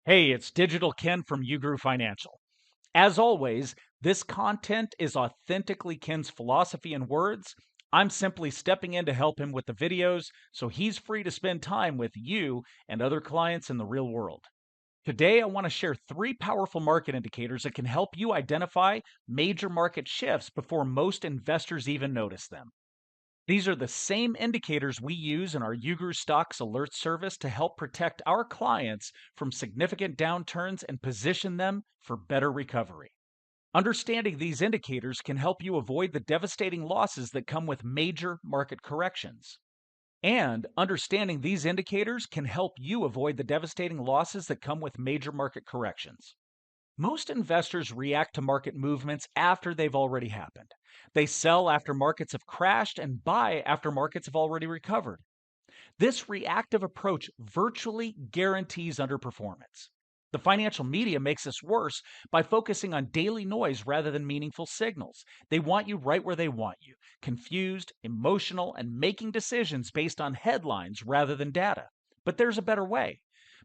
Hey, it's Digital Ken from UGRU Financial. As always, this content is authentically Ken's philosophy and words. I'm simply stepping in to help him with the videos so he's free to spend time with you and other clients in the real world. Today, I want to share three powerful market indicators that can help you identify major market shifts before most investors even notice them. These are the same indicators we use in our UGRU Stocks Alert service to help protect our clients from significant downturns and position them for better recovery. Understanding these indicators can help you avoid the devastating losses that come with major market corrections. And understanding these indicators can help you avoid the devastating losses that come with major market corrections. Most investors react to market movements after they've already happened. They sell after markets have crashed and buy after markets have already recovered. This reactive approach virtually guarantees underperformance. The financial media makes this worse by focusing on daily noise rather than meaningful signals. They want you right where they want you, confused, emotional, and making decisions based on headlines rather than data. But there's a better way.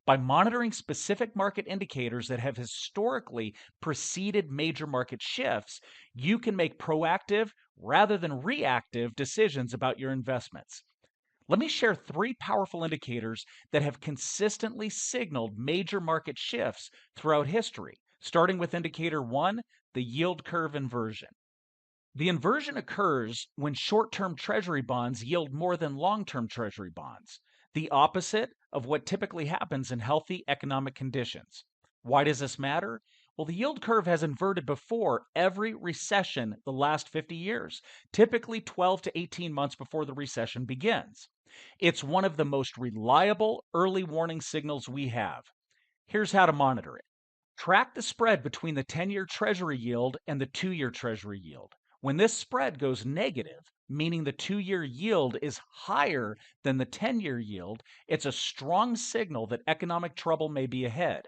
By monitoring specific market indicators that have historically preceded major market shifts, you can make proactive rather than reactive decisions about your investments. Let me share three powerful indicators that have consistently signaled major market shifts throughout history, starting with indicator one, the yield curve inversion. The inversion occurs when short term treasury bonds yield more than long term treasury bonds, the opposite of what typically happens in healthy economic conditions. Why does this matter? Well, the yield curve has inverted before every recession the last 50 years, typically 12 to 18 months before the recession begins. It's one of the most reliable early warning signals we have. Here's how to monitor it. Track the spread between the 10-year Treasury yield and the 2-year Treasury yield. When this spread goes negative, meaning the 2-year yield is higher than the 10-year yield, it's a strong signal that economic trouble may be ahead.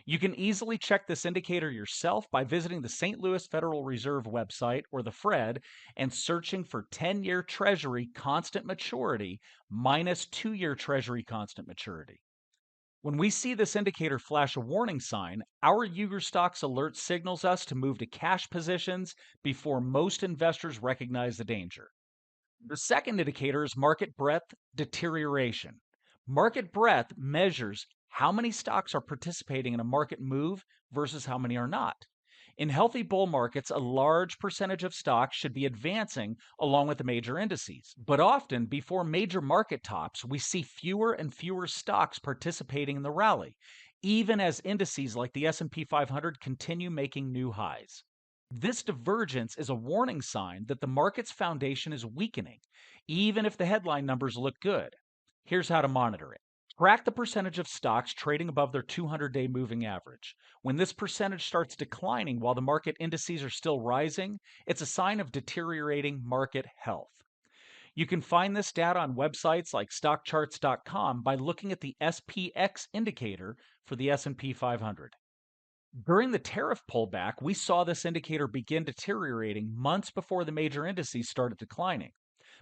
You can easily check this indicator yourself by visiting the St. Louis Federal Reserve website or the Fred and searching for 10-year Treasury constant maturity minus 2-year Treasury constant maturity. When we see this indicator flash a warning sign, our UGR Stocks alert signals us to move to cash positions before most investors recognize the danger. The second indicator is market breadth deterioration. Market breadth measures how many stocks are participating in a market move versus how many are not. In healthy bull markets, a large percentage of stocks should be advancing along with the major indices. But often, before major market tops, we see fewer and fewer stocks participating in the rally, even as indices like the S&P 500 continue making new highs. This divergence is a warning sign that the market's foundation is weakening, even if the headline numbers look good. Here's how to monitor it. Track the percentage of stocks trading above their 200-day moving average. When this percentage starts declining while the market indices are still rising, it's a sign of deteriorating market health. You can find this data on websites like stockcharts.com by looking at the SPX indicator for the S&P 500. During the tariff pullback, we saw this indicator begin deteriorating months before the major indices started declining.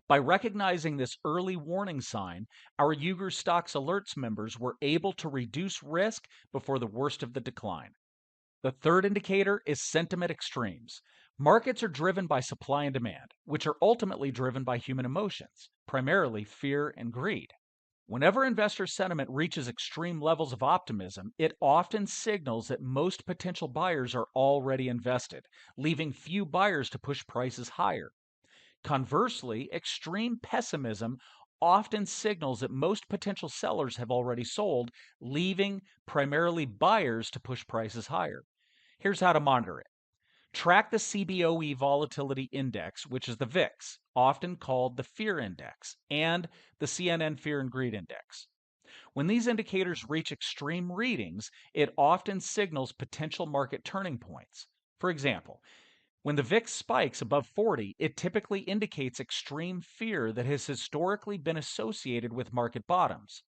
By recognizing this early warning sign, our UGR Stocks Alerts members were able to reduce risk before the worst of the decline. The third indicator is sentiment extremes. Markets are driven by supply and demand, which are ultimately driven by human emotions, primarily fear and greed. Whenever investor sentiment reaches extreme levels of optimism, it often signals that most potential buyers are already invested, leaving few buyers to push prices higher. Conversely, extreme pessimism often signals that most potential sellers have already sold, leaving primarily buyers to push prices higher. Here's how to monitor it. Track the CBOE Volatility Index, which is the VIX, often called the Fear Index, and the CNN Fear and Greed Index. When these indicators reach extreme readings, it often signals potential market turning points. For example, when the VIX spikes above 40, it typically indicates extreme fear that has historically been associated with market bottoms.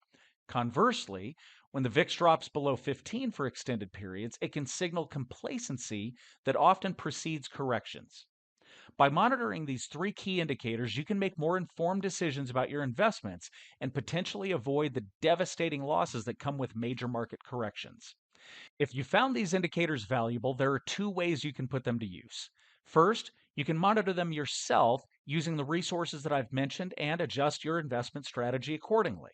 Conversely, when the VIX drops below 15 for extended periods, it can signal complacency that often precedes corrections. By monitoring these three key indicators, you can make more informed decisions about your investments and potentially avoid the devastating losses that come with major market corrections. If you found these indicators valuable, there are two ways you can put them to use. First, you can monitor them yourself using the resources that I've mentioned and adjust your investment strategy accordingly.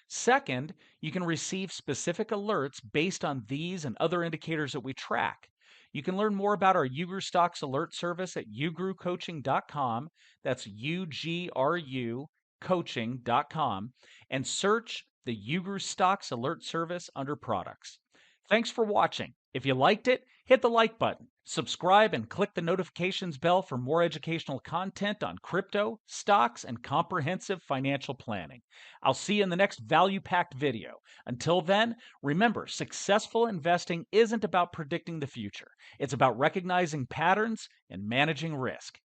Second, you can receive specific alerts based on these and other indicators that we track. You can learn more about our UGRU Stocks Alert service at ugrucoaching.com. That's UGRU coaching.com, and search the UGRU Stocks Alert service under products. Thanks for watching. If you liked it, hit the like button, subscribe, and click the notifications bell for more educational content on crypto, stocks, and comprehensive financial planning. I'll see you in the next value-packed video. Until then, remember, successful investing isn't about predicting the future. It's about recognizing patterns and managing risk.